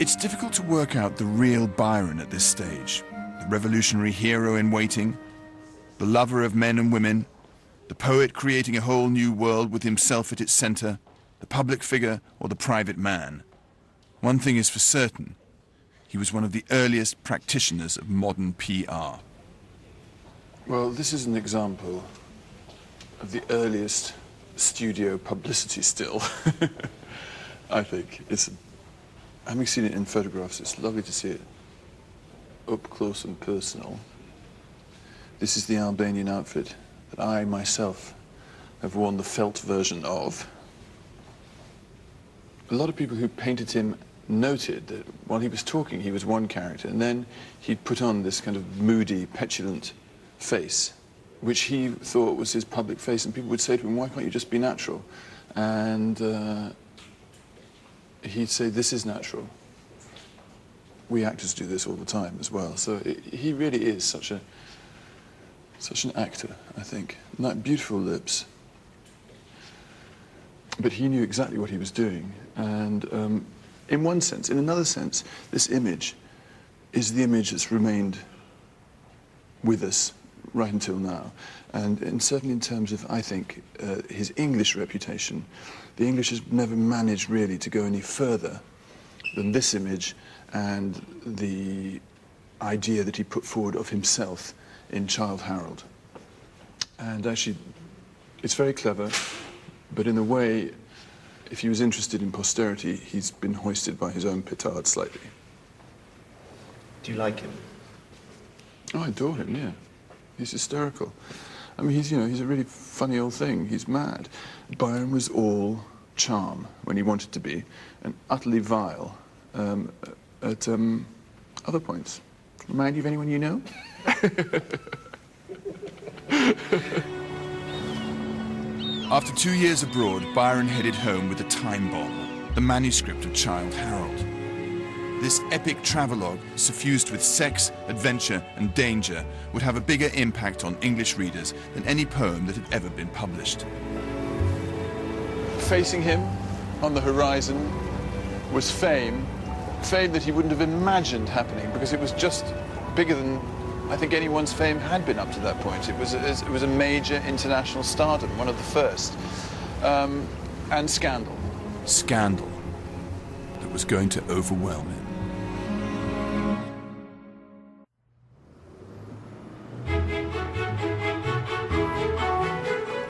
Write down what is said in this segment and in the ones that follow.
It's difficult to work out the real Byron at this stage. The revolutionary hero in waiting, the lover of men and women, the poet creating a whole new world with himself at its centre, the public figure or the private man. One thing is for certain, he was one of the earliest practitioners of modern PR. Well, this is an example of the earliest studio publicity still, I think. Having seen it in photographs, it's lovely to see it up close and personal. This is the Albanian outfit that I myself have worn the felt version of. A lot of people who painted him noted that while he was talking, he was one character, and then he'd put on this kind of moody, petulant face, which he thought was his public face, and people would say to him, why can't you just be natural? And he'd say, this is natural. We actors do this all the time as well. So he really is such an actor, I think. And that beautiful lips. But he knew exactly what he was doing. And in one sense, in another sense, this image is the image that's remained with us right until now. And certainly in terms of, I think, his English reputation, the English has never managed really to go any further than this image and the idea that he put forward of himself in Childe Harold. And actually, it's very clever, but in a way, if he was interested in posterity, he's been hoisted by his own petard slightly. Do you like him? Oh, I adore him, yeah. He's hysterical. I mean, he's a really funny old thing. He's mad. Byron was all charm when he wanted to be, and utterly vile at other points. Remind you of anyone you know? After 2 years abroad, Byron headed home with a time bomb, the manuscript of Childe Harold. This epic travelogue, suffused with sex, adventure and danger, would have a bigger impact on English readers than any poem that had ever been published. Facing him on the horizon was fame that he wouldn't have imagined happening, because it was just bigger than I think anyone's fame had been up to that point. It was a major international stardom, one of the first. And scandal. Scandal that was going to overwhelm him.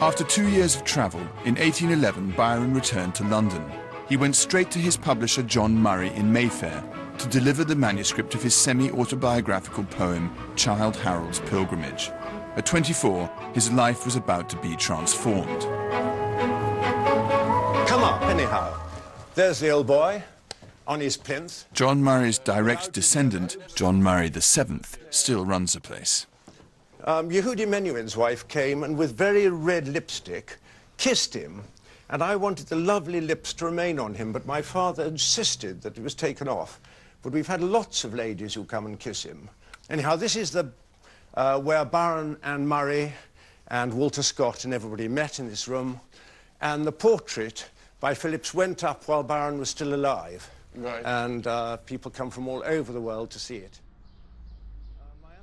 After 2 years of travel, in 1811 Byron returned to London. He went straight to his publisher John Murray in Mayfair to deliver the manuscript of his semi-autobiographical poem, Childe Harold's Pilgrimage. At 24, his life was about to be transformed. Come up, anyhow. There's the old boy, on his plinth. John Murray's direct descendant, John Murray VII, still runs the place. Yehudi Menuhin's wife came and with very red lipstick kissed him, and I wanted the lovely lips to remain on him, but my father insisted that it was taken off. But we've had lots of ladies who come and kiss him. Anyhow, this is the where Byron and Murray and Walter Scott and everybody met in this room, and the portrait by Phillips went up while Byron was still alive. Right. And people come from all over the world to see it.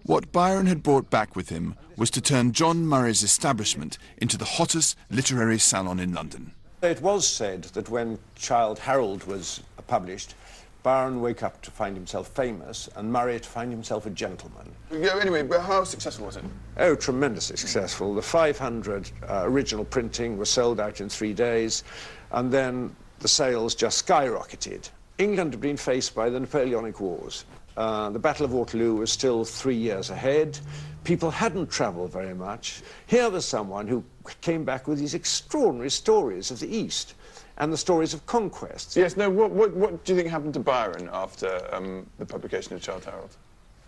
What Byron had brought back with him was to turn John Murray's establishment into the hottest literary salon in London. It was said that when Childe Harold was published, Byron woke up to find himself famous and Murray to find himself a gentleman. Yeah, anyway, but how successful was it? Oh, tremendously successful. The 500 original printing was sold out in 3 days, and then the sales just skyrocketed. England had been faced by the Napoleonic Wars. The Battle of Waterloo was still 3 years ahead. People hadn't travelled very much. Here was someone who came back with these extraordinary stories of the East and the stories of conquests. Yes, no, what do you think happened to Byron after the publication of Childe Harold?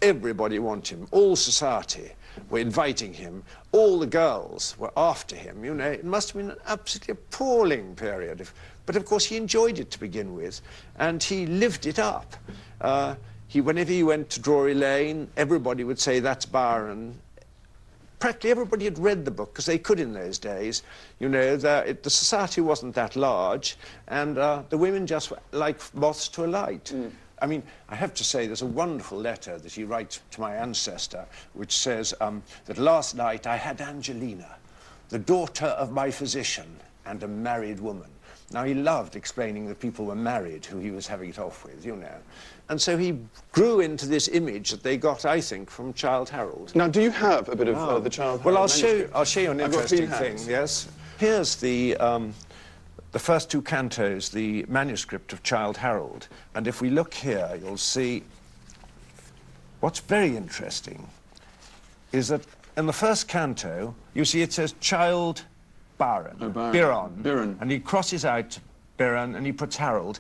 Everybody wanted him. All society were inviting him. All the girls were after him. You know, it must have been an absolutely appalling period. But of course he enjoyed it to begin with, and he lived it up. Whenever he went to Drury Lane, everybody would say, that's Byron. Practically everybody had read the book, because they could in those days. You know, the society wasn't that large, and the women just were like moths to a light. I mean, I have to say there's a wonderful letter that he writes to my ancestor, which says that last night I had Angelina, the daughter of my physician and a married woman. Now, he loved explaining that people were married who he was having it off with, you know. And so he grew into this image that they got, I think, from Childe Harold. Now, do you have a bit of the Childe Harold Well, manuscript? I'll show you an interesting thing, yes. Here's the first two cantos, the manuscript of Childe Harold. And if we look here, you'll see what's very interesting is that in the first canto, you see it says Childe Byron. Oh, Byron. Byron. And he crosses out Byron and he puts Harold,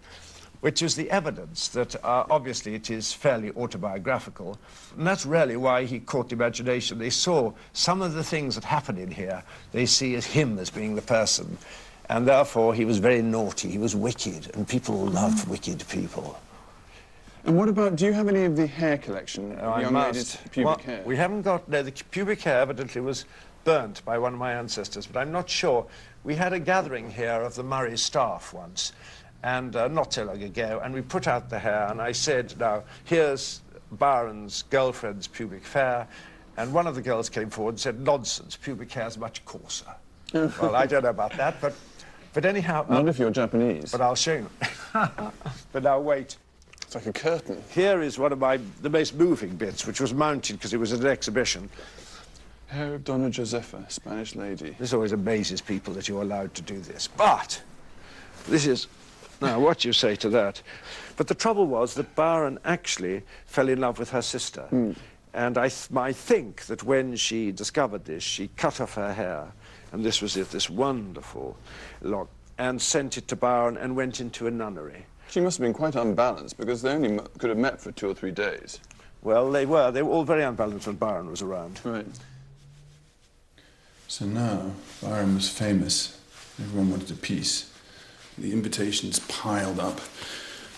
which is the evidence that obviously it is fairly autobiographical. And that's really why he caught the imagination. They saw some of the things that happen in here, they see as him as being the person. And therefore, he was very naughty, he was wicked, and people loved wicked people. And what about, do you have any of the hair collection? The young lady's pubic hair? We haven't got, no, the pubic hair evidently was burnt by one of my ancestors, but I'm not sure. We had a gathering here of the Murray staff once, and not so long ago, and we put out the hair, and I said, now, here's Byron's girlfriend's pubic hair, and one of the girls came forward and said, nonsense, pubic hair's much coarser. Well, I don't know about that, but anyhow... Not if you're Japanese. But I'll show you. But now, wait. It's like a curtain. Here is one of the most moving bits, which was mounted because it was at an exhibition. Hair of Donna Josefa, Spanish lady. This always amazes people that you're allowed to do this. But this is... Now, what you say to that? But the trouble was that Byron actually fell in love with her sister. And I think that when she discovered this, she cut off her hair, and this was it, this wonderful lock, and sent it to Byron and went into a nunnery. She must have been quite unbalanced, because they only could have met for 2 or 3 days. Well, they were all very unbalanced when Byron was around. Right. So now, Byron was famous. Everyone wanted a piece. The invitations piled up,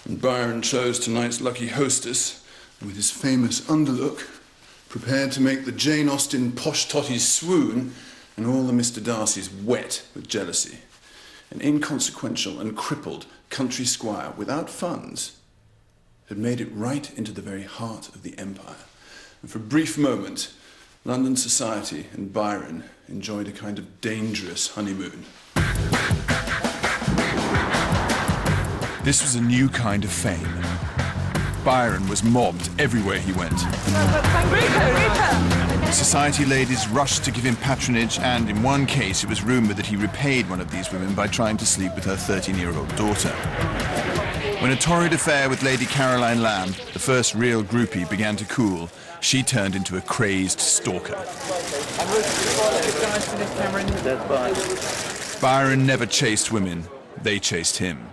and Byron chose tonight's lucky hostess, and with his famous underlook, prepared to make the Jane Austen posh totties swoon and all the Mr. Darcys wet with jealousy. An inconsequential and crippled country squire without funds had made it right into the very heart of the empire. And for a brief moment, London society and Byron enjoyed a kind of dangerous honeymoon. This was a new kind of fame. Byron was mobbed everywhere he went. Society ladies rushed to give him patronage, and in one case it was rumoured that he repaid one of these women by trying to sleep with her 13-year-old daughter. When a torrid affair with Lady Caroline Lamb, the first real groupie, began to cool, she turned into a crazed stalker. Byron never chased women, they chased him.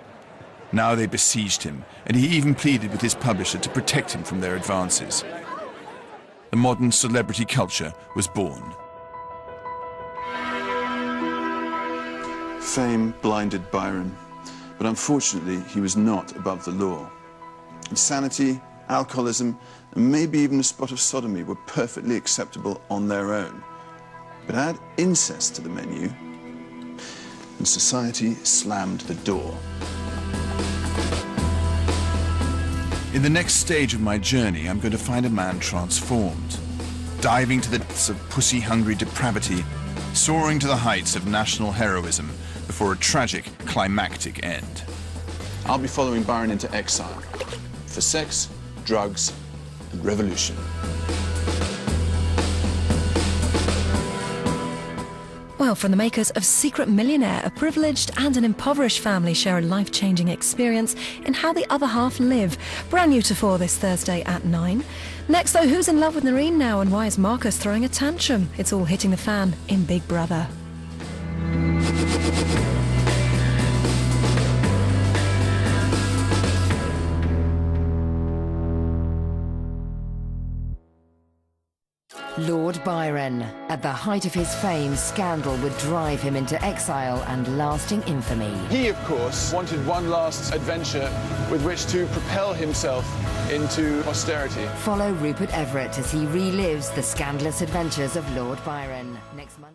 Now they besieged him, and he even pleaded with his publisher to protect him from their advances. The modern celebrity culture was born. Fame blinded Byron, but unfortunately he was not above the law. Insanity, alcoholism, and maybe even a spot of sodomy were perfectly acceptable on their own. But add incest to the menu, and society slammed the door. In the next stage of my journey, I'm going to find a man transformed, diving to the depths of pussy-hungry depravity, soaring to the heights of national heroism before a tragic, climactic end. I'll be following Byron into exile for sex, drugs, and revolution. Well, from the makers of Secret Millionaire, a privileged and an impoverished family share a life-changing experience in how the other half live. Brand new to 4 this Thursday at 9. Next, though, who's in love with Noreen now, and why is Marcus throwing a tantrum? It's all hitting the fan in Big Brother. Lord Byron. At the height of his fame, scandal would drive him into exile and lasting infamy. He, of course, wanted one last adventure with which to propel himself into posterity. Follow Rupert Everett as he relives the scandalous adventures of Lord Byron next month.